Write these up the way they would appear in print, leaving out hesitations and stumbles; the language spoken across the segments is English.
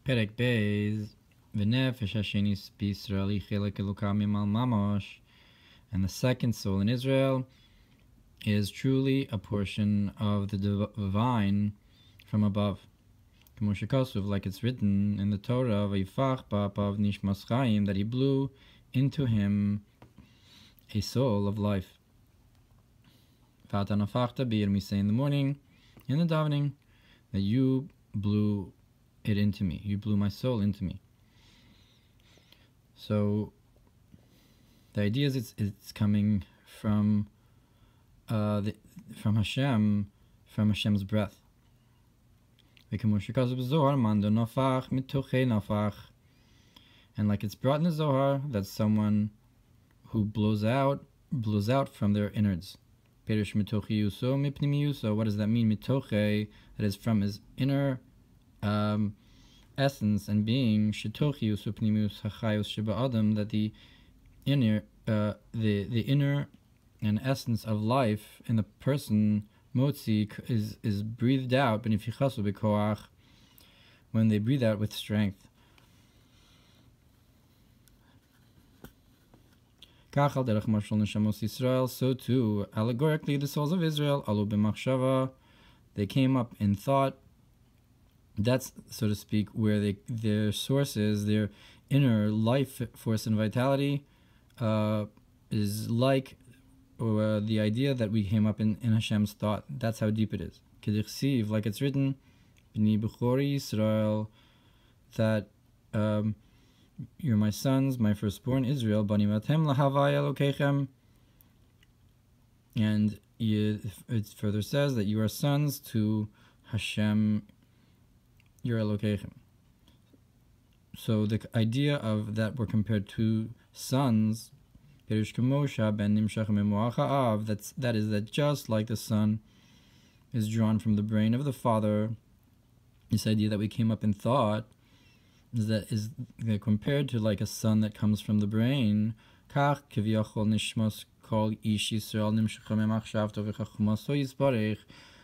Perek Beis, ונפש השנית בישראל היא חלק אלוקה ממעל ממש, and the second soul in Israel is truly a portion of the divine from above. כמו שכתוב, like it's written in the Torah, ויפח באפיו נשמת חיים, that he blew into him a soul of life. ואתה נפחת בי, and we say in the morning, in the davening, that you blew it into me. You blew my soul into me. So the idea is it's coming from Hashem, from Hashem's breath. And like it's brought in the Zohar, that someone who blows out from their innards. What does that mean? Mitoche, that is from his inner essence and being. That the inner and essence of life in the person, motzi, is breathed out when they breathe out with strength. So too, allegorically, the souls of Israel, alu b'machshava, they came up in thought. That's, so to speak, where their source is, their inner life force and vitality is like the idea that we came up in Hashem's thought. That's how deep it is. Kedichsiv, like it's written, B'ni B'chori Yisrael, that you're my sons, my firstborn Israel, Bani Matem Lahavai Elokechem. And it further says that you are sons to Hashem, your Elokechem. So the idea of that we're compared to sons, that is that just like the son is drawn from the brain of the father, this idea that we came up in thought is compared to like a son that comes from the brain.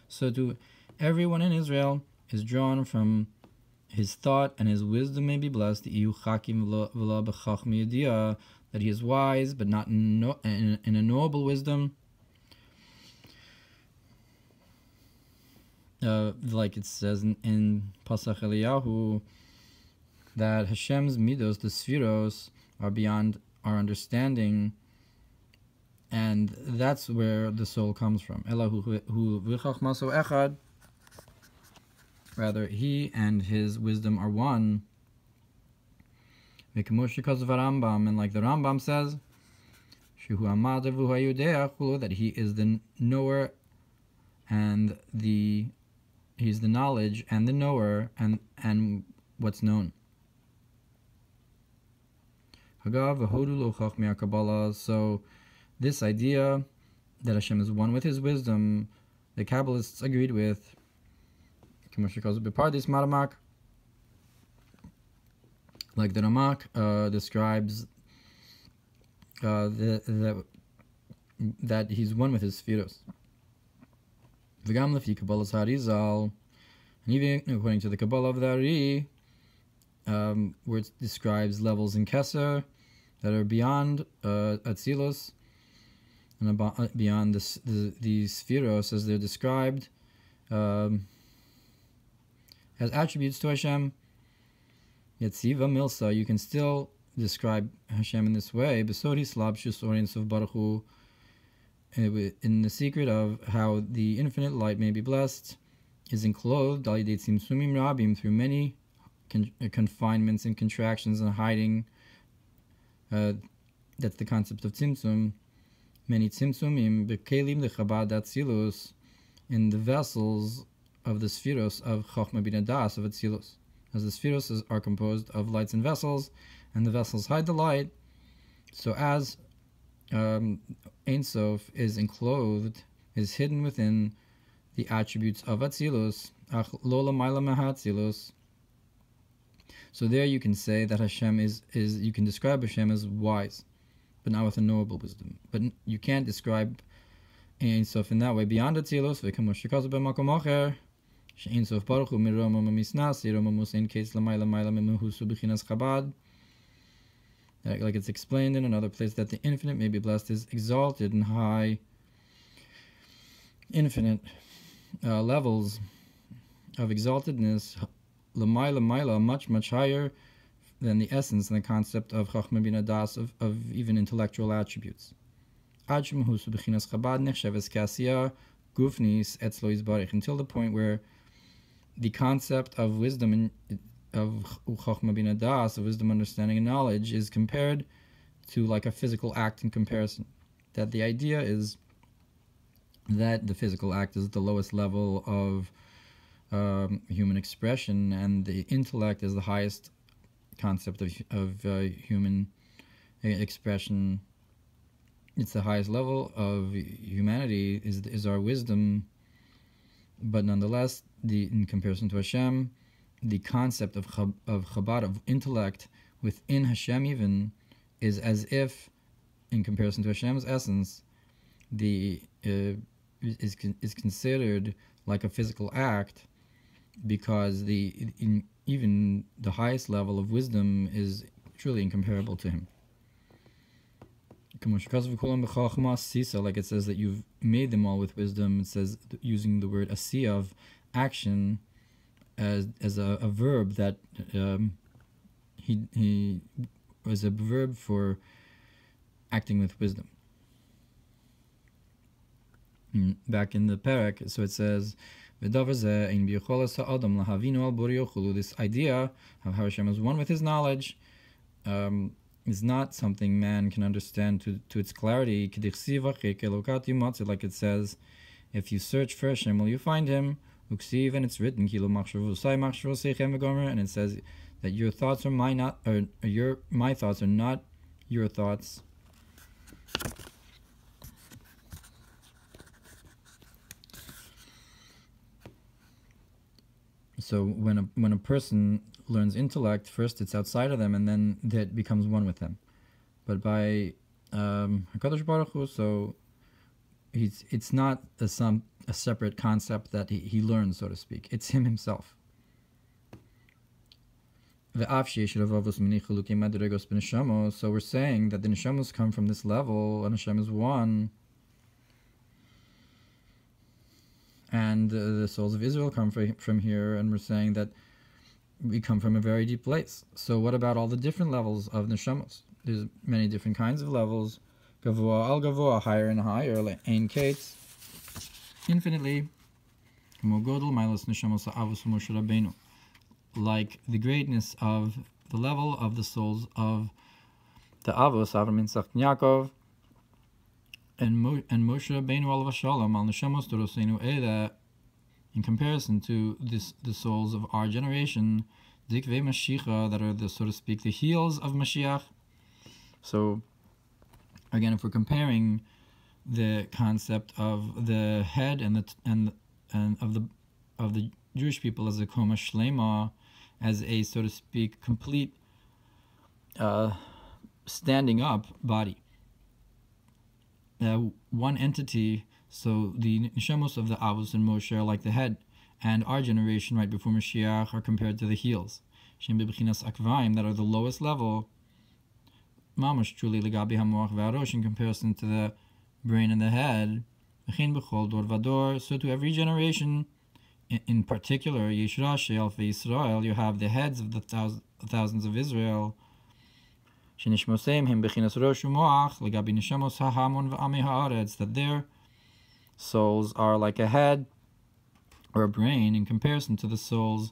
So to everyone in Israel is drawn from his thought, and his wisdom may be blessed, that he is wise but not in a noble wisdom, like it says in Pasach Eliyahu, that Hashem's midos, the spheros, are beyond our understanding, and that's where the soul comes from. Rather, he and his wisdom are one. And like the Rambam says, that he is the knower and he's the knowledge and the knower and what's known. So this idea that Hashem is one with his wisdom, the Kabbalists agreed with. Like the Ramak describes that he's one with his spheros. And even according to the Kabbalah of the Ari, where it describes levels in Keser that are beyond Atzilus and beyond the spheros as they're described as attributes to Hashem. Yetziva Milsa, you can still describe Hashem in this way. Besodi Slabshus Orients of Baruch Hu, in the secret of how the infinite light may be blessed, is enclosed through many confinements and contractions and hiding. That's the concept of Tzimtzum. Many Tzimtzumim bekelim lechabad atzilus, in the vessels of the spheros of Chochmah Bina Das of Atzilus. As the spheros are composed of lights and vessels, and the vessels hide the light, so as Ein Sof is enclosed, is hidden within the attributes of Atzilus, Ach Lo Lamayla Meha Atzilus. So there you can say that Hashem is you can describe Hashem as wise, but not with a knowable wisdom. But you can't describe Ein Sof in that way beyond Atzilus. She'ein sof baruch hu miroma misnasi roma musein case lamayla mayla mimuhusu b'chinas chabad. Like it's explained in another place that the infinite may be blessed is exalted in high, infinite levels of exaltedness, lamayla mayla, much, much higher than the essence and the concept of Chachma Bina Das, of even intellectual attributes. Until the point where the concept of wisdom, of Chachma Bina Das, of wisdom, understanding, and knowledge, is compared to like a physical act in comparison. That the idea is that the physical act is the lowest level of human expression, and the intellect is the highest concept of human expression. It's the highest level of humanity is our wisdom, but nonetheless, in comparison to Hashem, the concept of Chabad, of intellect within Hashem even, is as if, in comparison to Hashem's essence, is considered like a physical act, because even the highest level of wisdom is truly incomparable to him. Like it says that you've made them all with wisdom. It says, using the word asiyah, of action, as a verb, that he was a verb for acting with wisdom. Back in the Perek, so it says, this idea of how Hashem is one with His knowledge is not something man can understand to its clarity. Like it says, if you search for Hashem, will you find Him? And it's written, and it says that your thoughts are my thoughts are not your thoughts. So when a person learns intellect, first it's outside of them, and then that becomes one with them. But by HaKadosh Baruch Hu, so it's not a separate concept that he learns, so to speak. It's him himself. So we're saying that the neshamos come from this level, and Hashem is one. And the souls of Israel come from here, and we're saying that we come from a very deep place. So what about all the different levels of neshamos? There's many different kinds of levels. Gavoa al gavoa, higher and higher, like ein kates, infinitely. Like the greatness of the level of the souls of the Avos, Avram, Yitzchak, Yaakov, and Moshe Rabbeinu alav hashalom, al neshamos dorosenu eila, in comparison to the souls of our generation, dikvei Mashiach, that are the, so to speak, the heels of Mashiach. So again, if we're comparing the concept of the head and of the Jewish people as a koma shlema, as a, so to speak, complete standing up body, one entity. So the neshamos of the Avos and Moshe are like the head, and our generation right before Mashiach are compared to the heels, shem bebechinas akvaim, that are the lowest level, mamash truly legabi hamoach v'arosh, in comparison to the brain and the head, v'chein b'chol dor vador. So to every generation, in particular, Yesh Rashi Alfei Yisrael, you have the heads of the thousands of Israel, shenishmoseim him bechinas rosh u'moach legabi neshamos hahamon v'amei haaretz, that their souls are like a head or a brain in comparison to the souls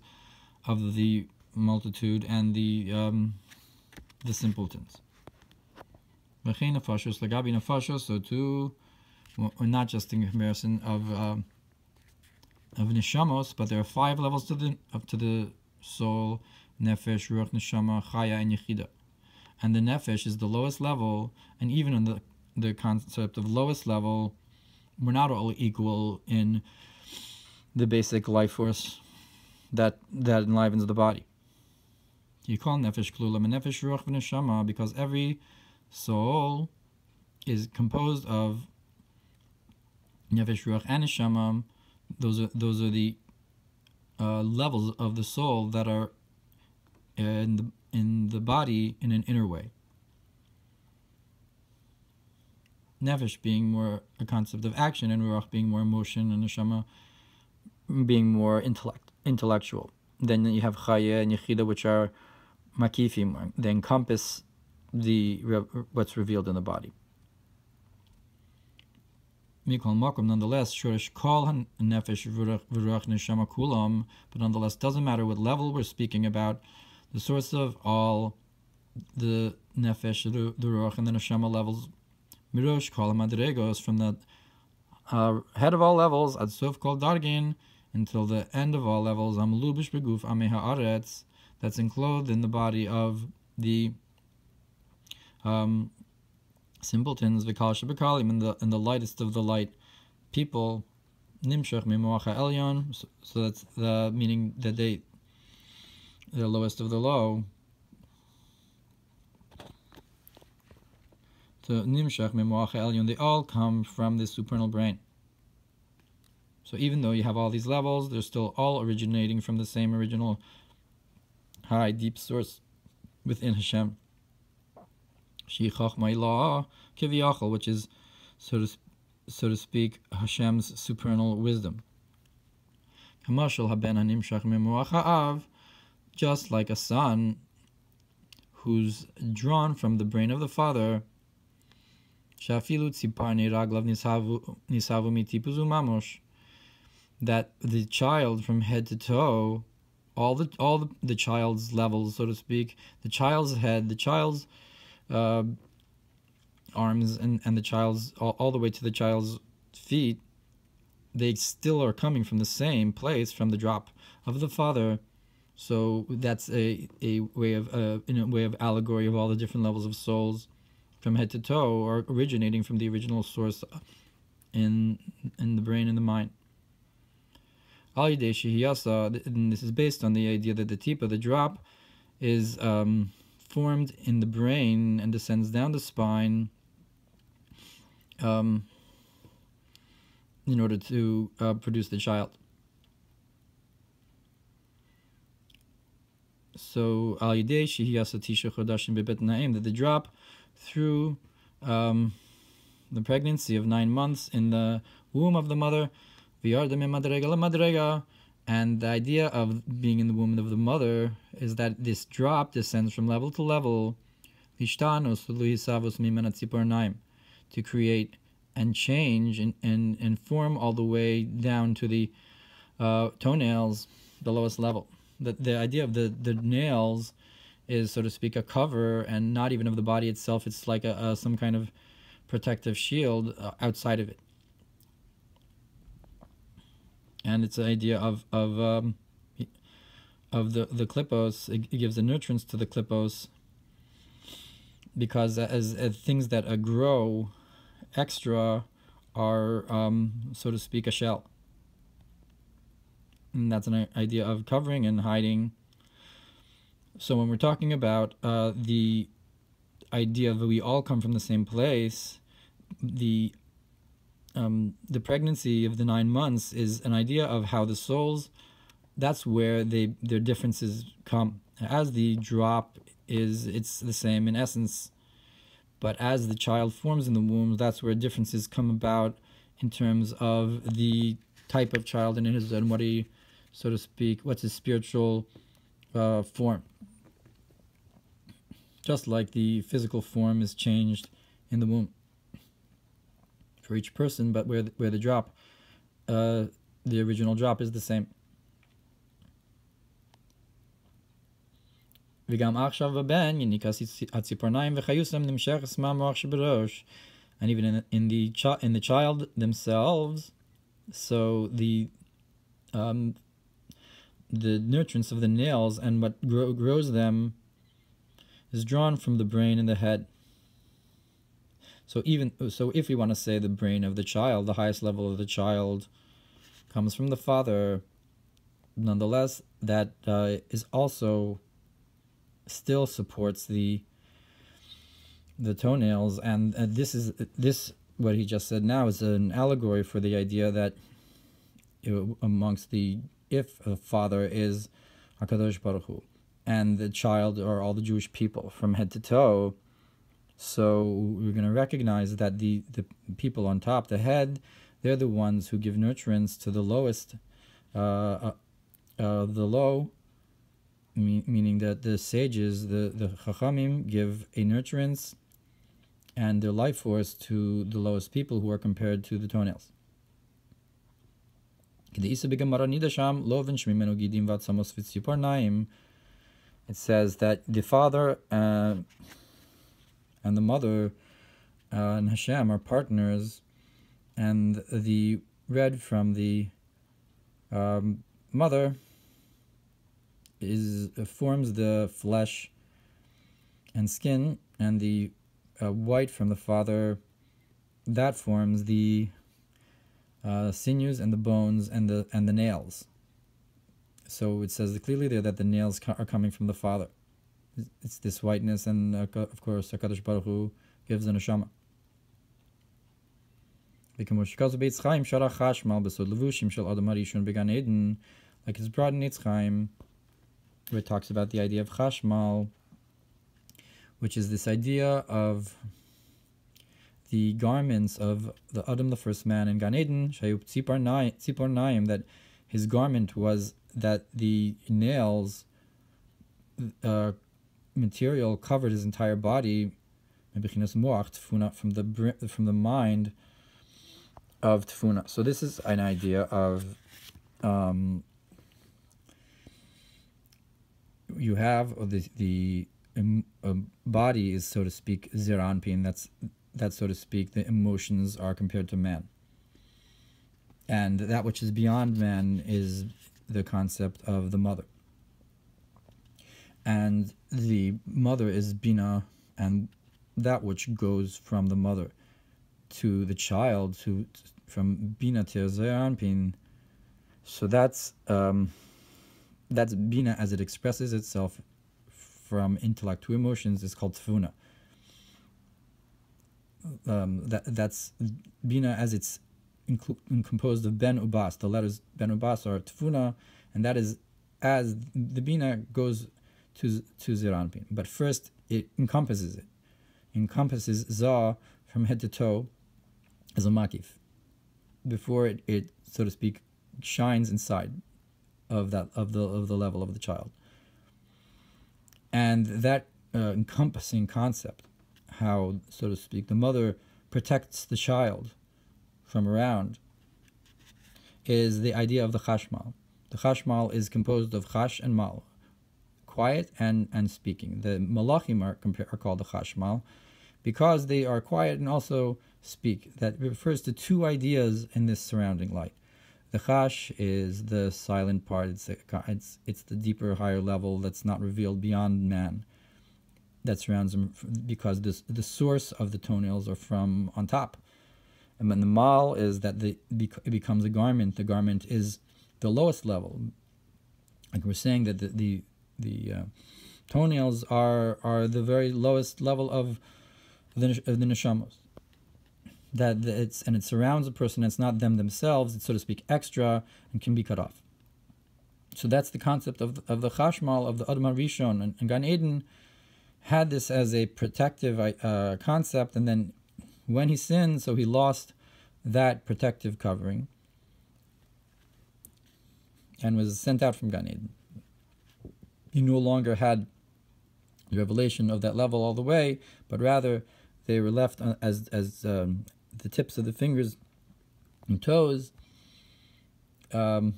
of the multitude and the simpletons. V'chein nefashos legabi nefashos, so too, or not just in comparison of neshamos, but there are 5 levels to the soul: nefesh, ruach, neshama, chaya, and yechida. And the nefesh is the lowest level, and even in the concept of lowest level, we're not all equal in the basic life force that enlivens the body. You call nefesh klulam and nefesh, ruach, v'neshama, because every soul is composed of nefesh, ruach, and neshama. Those are the levels of the soul that are in the body in an inner way. Nefesh being more a concept of action, and ruach being more emotion, and neshama being more intellectual. Then you have chaya and yechida, which are makifim, they encompass what's revealed in the body. Mikol makom, nonetheless, shorish kol nefesh v'ruach neshama kulam, but nonetheless, doesn't matter what level we're speaking about. The source of all the nefesh, the ruach, and the neshama levels, mirosh kol madregos, from the head of all levels, ad sof kol dargin, until the end of all levels, amlubish beguf amei haaretz, that's enclosed in the body of the simpletons, v'kal shebekalim, in the lightest of the light people, nimshach mimoach ha'elyon, so that's the meaning that the lowest of the low. So nimshach mimoach ha'elyon, they all come from the supernal brain. So even though you have all these levels, they're still all originating from the same original high, deep source within Hashem. Shi chachma ilah kiviyachol, which is, so to speak, Hashem's supernal wisdom. Kamashal haben hanimshach memuach ha'av, just like a son who's drawn from the brain of the father. Shafilu tziparnei raglav nisavu mitipuzu mamosh, that the child from head to toe, all the child's levels, so to speak, the child's head, the child's arms, and the child's all the way to the child's feet, they still are coming from the same place, from the drop of the father. So that's a way of in a way of allegory of all the different levels of souls from head to toe are originating from the original source in the brain and the mind. And this is based on the idea that the tipa, the drop, is formed in the brain and descends down the spine in order to produce the child. So that the drop through the pregnancy of 9 months in the womb of the mother, and the idea of being in the womb of the mother is that this drop descends from level to level to create and change and form all the way down to the toenails, the lowest level. The idea of the nails is, so to speak, a cover, and not even of the body itself. It's like some kind of protective shield outside of it. And it's an idea of the clipos. It gives the nutrients to the clipos, because as things that grow extra are, so to speak, a shell. And that's an idea of covering and hiding. So when we're talking about the idea that we all come from the same place, the pregnancy of the 9 months is an idea of how the souls, that's where their differences come. As the drop it's the same in essence, but as the child forms in the womb, that's where differences come about in terms of the type of child and what he, so to speak, what's his spiritual form. Just like the physical form is changed in the womb for each person, but where the drop, the original drop, is the same. And even in the child themselves, so the nutrients of the nails and what grows them is drawn from the brain and the head. So if we want to say the brain of the child, the highest level of the child, comes from the father, nonetheless, that is also still supports the toenails, and this what he just said now is an allegory for the idea that amongst the if the father is HaKadosh Baruch Hu, and the child are all the Jewish people from head to toe, so we're going to recognize that the people on top, the head, they're the ones who give nurturance to the lowest, the low, meaning that the sages, the Chachamim, give a nurturance and their life force to the lowest people who are compared to the toenails. It says that the father and the mother and Hashem are partners, and the red from the mother forms the flesh and skin, and the white from the father, that forms the sinews and the bones and the nails. So it says clearly there that the nails are coming from the father. It's this whiteness, and of course HaKadosh Baruch Hu gives an neshama. Like it's brought in Eitz Chaim, where it talks about the idea of chashmal, which is this idea of the garments of the Adam, the first man in Gan Eden, that his garment was that the nails material covered his entire body, from the mind of tefuna. So this is an idea of you have the body is, so to speak, zeranpin. That's so to speak, the emotions are compared to man, and that which is beyond man is the concept of the mother. And the mother is bina, and that which goes from the mother to the child, from bina to zeranpin. So that's bina as it expresses itself from intellect to emotions is called tefuna. That's bina as it's composed of ben ubas. The letters ben ubas are tefuna, and that is as the bina goes to zeranpin. But first it encompasses it. Encompasses za from head to toe as a makif before it so to speak shines inside of the level of the child. And that encompassing concept, how, so to speak, the mother protects the child from around, is the idea of the chashmal. The chashmal is composed of chash and mal, quiet and speaking. The malachim are called the chashmal because they are quiet and also speak. That refers to two ideas in this surrounding light. The chash is the silent part. It's the deeper, higher level that's not revealed beyond man, that surrounds him, because the source of the toenails are from on top. And then the mal is that it becomes a garment. The garment is the lowest level. Like we're saying that the toenails are the very lowest level of the neshamos. That it surrounds a person. It's not them themselves. It's, so to speak, extra and can be cut off. So that's the concept of the chashmal of the Admo Rishon, and Gan Eden had this as a protective concept, and then when he sinned, so he lost that protective covering and was sent out from Gan Eden. He no longer had the revelation of that level all the way, but rather they were left as the tips of the fingers and toes, and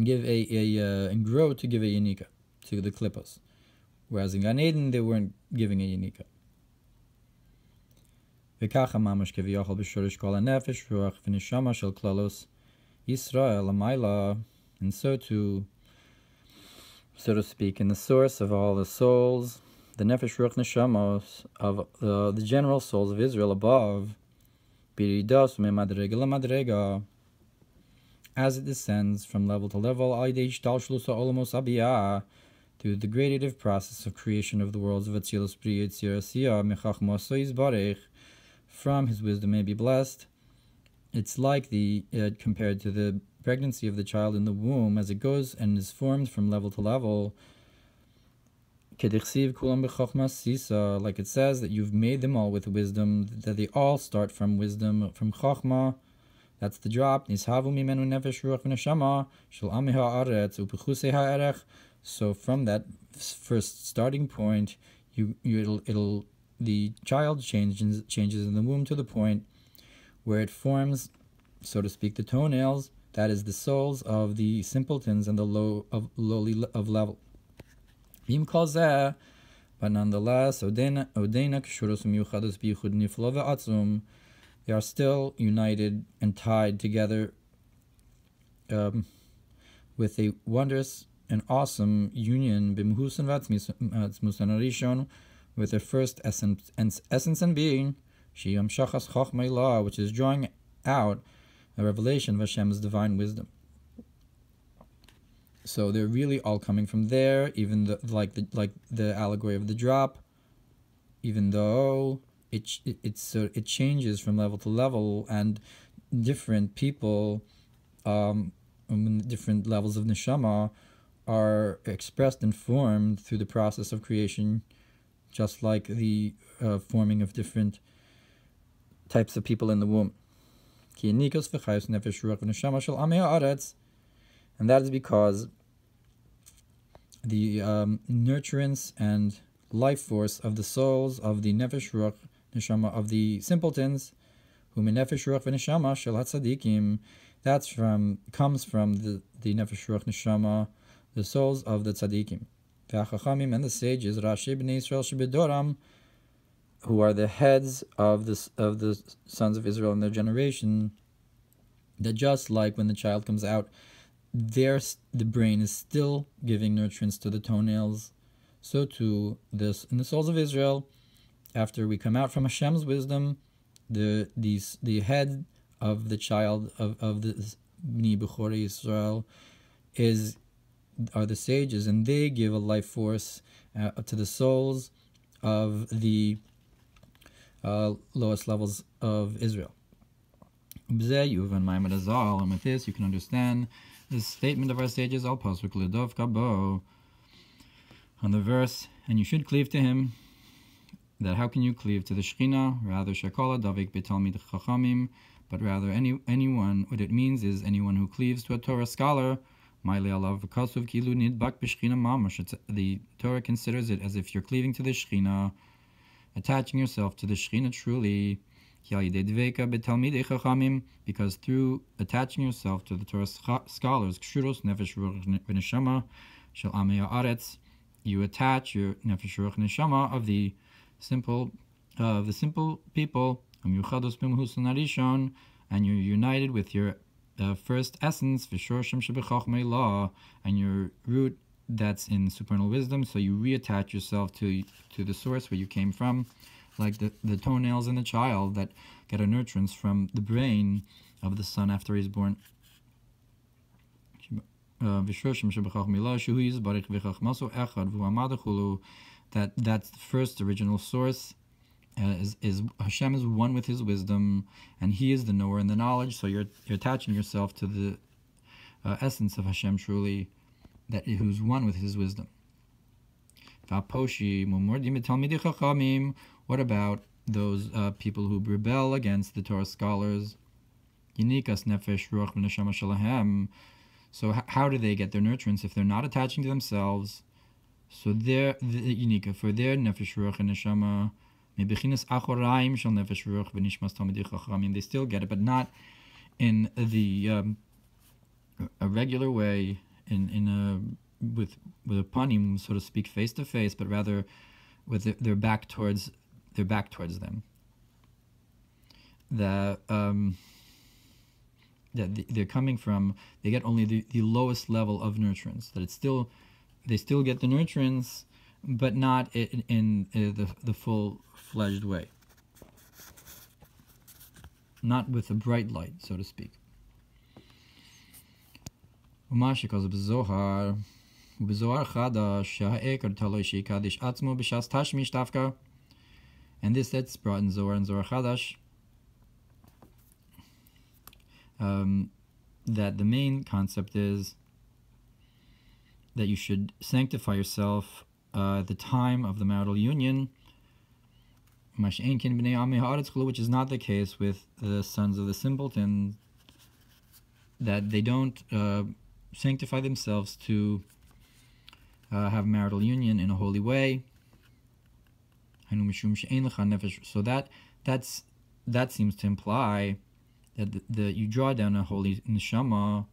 give and grow to give a yanika to the klippos. Whereas in Gan Eden, they weren't giving a yanika. V'kacha mamash keviyachol b'shorish kol hanefesh ruach v'neshama shel klalos Yisrael amayla, and so too, so to speak, in the source of all the souls, the nefesh ruach neshamos of the general souls of Israel above, biridos memadrega lamadrega, as it descends from level to level, through the gradative process of creation of the worlds of Atzilus Bri Yitzir Asiyah Mechachmo Yisbarech, from his wisdom may be blessed. It's like compared to the pregnancy of the child in the womb, as it goes and is formed from level to level, like it says that you've made them all with wisdom, that they all start from wisdom, from chokhmah. That's the drop. So from that first starting point, the child changes in the womb to the point where it forms, so to speak, the toenails. That is the souls of the simpletons and the lowly of level. But nonetheless, they are still united and tied together with a wondrous and awesome union, with their first essence and being, which is drawing out a revelation of Hashem's divine wisdom. So they're really all coming from there, even like the allegory of the drop, even though it changes from level to level, and different people, different levels of neshama are expressed and formed through the process of creation, just like the forming of different types of people in the womb. And that is because the nurturance and life force of the souls of the nefesh ruach neshama of the simpletons, who nefesh ruach v'neshama shel hatzadikim, comes from the nefesh ruach neshama, the souls of the tzadikim, v'achachamim, and the sages, rashi b'nei Yisrael shebedoram, who are the heads of the sons of Israel in their generation. That just like when the child comes out, the brain is still giving nutrients to the toenails, so too in the souls of Israel, after we come out from Hashem's wisdom, the head of the child of the Bnei Bechorei Israel are the sages, and they give a life force to the souls of the lowest levels of Israel. And with this you can understand this statement of our sages, al pasuk ledov kabo, on the verse, and you should cleave to him. That how can you cleave to the Shekhinah? Rather shakola davik betalmid chachamim, but rather anyone. What it means is anyone who cleaves to a Torah scholar. The Torah considers it as if you're cleaving to the Shekhinah, attaching yourself to the Shekhinah truly. Because through attaching yourself to the Torah scholars, you attach your nefesh ruach neshama of the simple people, and you're united with your first essence, and your root that's in supernal wisdom. So you reattach yourself to the source where you came from, like the toenails in the child that get a nutrients from the brain of the son after he's born. That's the first original source. Is Hashem is one with His wisdom, and He is the knower and the knowledge. So you're attaching yourself to the essence of Hashem truly, who's one with His wisdom. What about those people who rebel against the Torah scholars? So how do they get their nutrients if they're not attaching to themselves? So they're unique for their nefesh ruach and neshama. They still get it, but not in the a regular way, with a panim, so to speak, face to face, but rather with their back towards them. That they're coming from, they get only the lowest level of nutrients. That they still get the nutrients, but not in the full-fledged way. Not with a bright light, so to speak. And this that's brought in Zohar and Zohar Chadash. that the main concept is that you should sanctify yourself at the time of the marital union, which is not the case with the sons of the simpleton, that they don't sanctify themselves to have marital union in a holy way. So that seems to imply that you draw down a holy neshama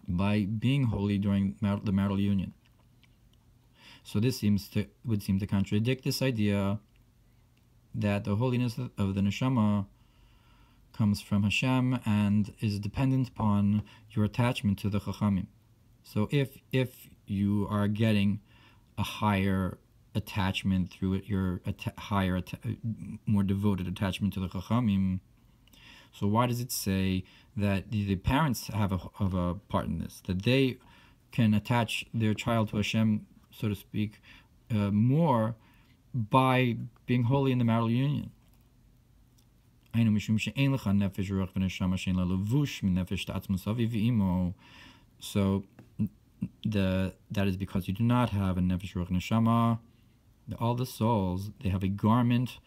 by being holy during the marital union. So this would seem to contradict this idea that the holiness of the neshama comes from Hashem and is dependent upon your attachment to the chachamim. So if you are getting a higher attachment through your more devoted attachment to the chachamim, so why does it say that the parents have a part in this, that they can attach their child to Hashem, so to speak, more by being holy in the marital union? So that is because you do not have a nefesh ruach neshama. All the souls, they have a garment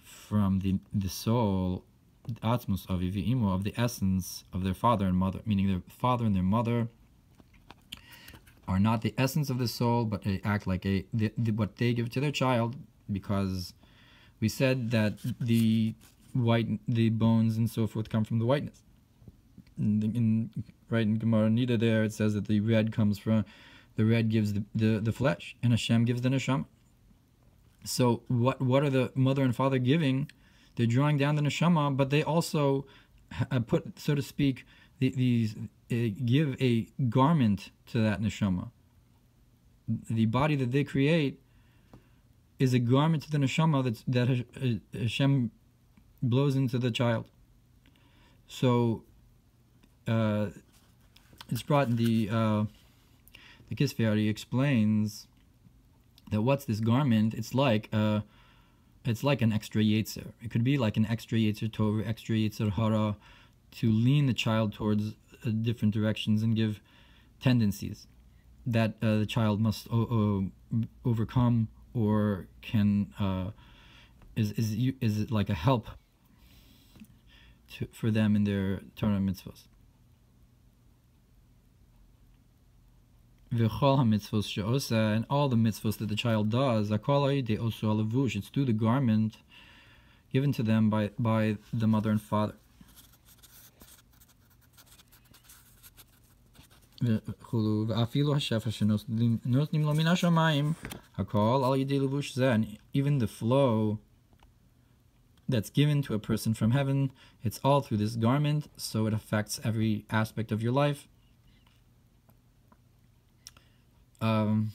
from the soul, atmos aviv v'imo, of the essence of their father and mother, meaning their father and their mother are not the essence of the soul, but they act like what they give to their child, because we said that the bones and so forth come from the whiteness. In Gemara Nida there it says that the red gives the flesh, and Hashem gives the neshama. So what are the mother and father giving? They're drawing down the neshama, but they also put, so to speak, give a garment to that neshama. The body that they create is a garment to the neshama that Hashem blows into the child. So it's brought in the Kisferi explains that what's this garment? It's like an extra yetzer. It could be like an extra yetzer tov, extra yetzer hara, to lean the child towards different directions and give tendencies that the child must overcome, or can is it like a help for them in their Torah mitzvahs. And all the mitzvahs that the child does, it's through the garment given to them by the mother and father. Even the flow that's given to a person from heaven, it's all through this garment, so it affects every aspect of your life. So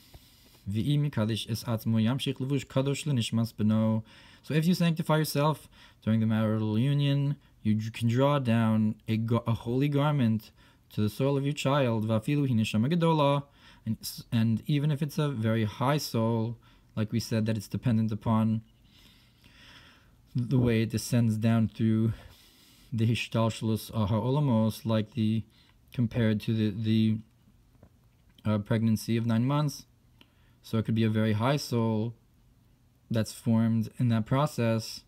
if you sanctify yourself during the marital union, you can draw down a holy garment to the soul of your child, and even if it's a very high soul, like we said, that it's dependent upon the way it descends down through the hishtalshlus ha'olamos, like compared to the pregnancy of 9 months. So it could be a very high soul that's formed in that process.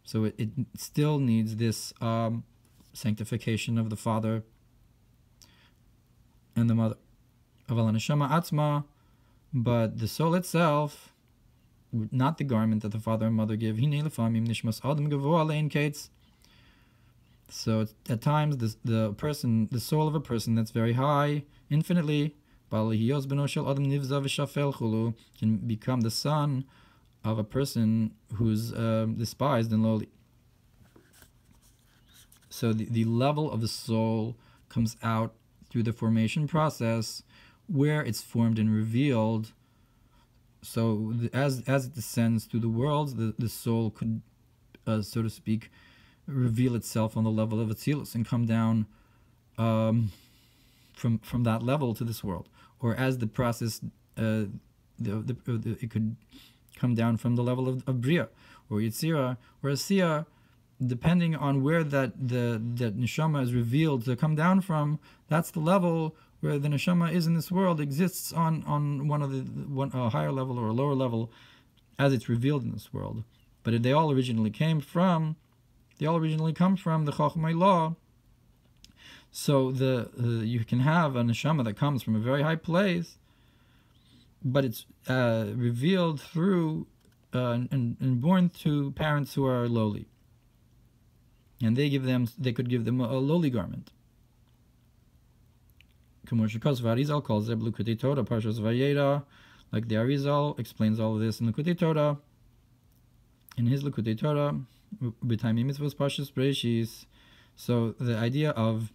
So it still needs this sanctification of the father and the mother. But the soul itself, not the garment that the father and mother give. So at times the soul of a person that's very high, infinitely, can become the son of a person who's despised and lowly. So the level of the soul comes out through the formation process, where it's formed and revealed. So as it descends through the worlds, the soul could, so to speak, reveal itself on the level of Atzilus and come down from that level to this world. Or as the process, it could come down from the level of Bria or Yitzira or Asiya depending on where that neshama is revealed to come down from, that's the level where the neshama is in this world, exists on a higher level or a lower level as it's revealed in this world. But they all originally come from the Chochmah law. So you can have a neshama that comes from a very high place, but it's revealed through and born to parents who are lowly, and they could give them a lowly garment. Like the Arizal explains all of this in Likutei Torah. In his Likutei Torah, so the idea of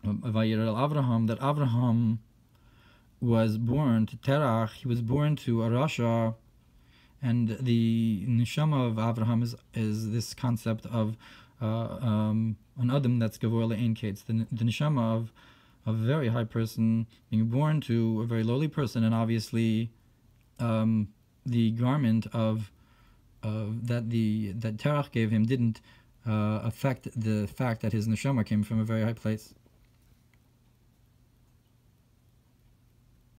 Vayirel Avraham, that Avraham was born to Terach, he was born to a Rasha, and the neshama of Avraham is this concept of an Adam that's Gavor Le'ein Kates, the neshama of a very high person being born to a very lowly person, and obviously the garment that Terach gave him didn't affect the fact that his neshama came from a very high place.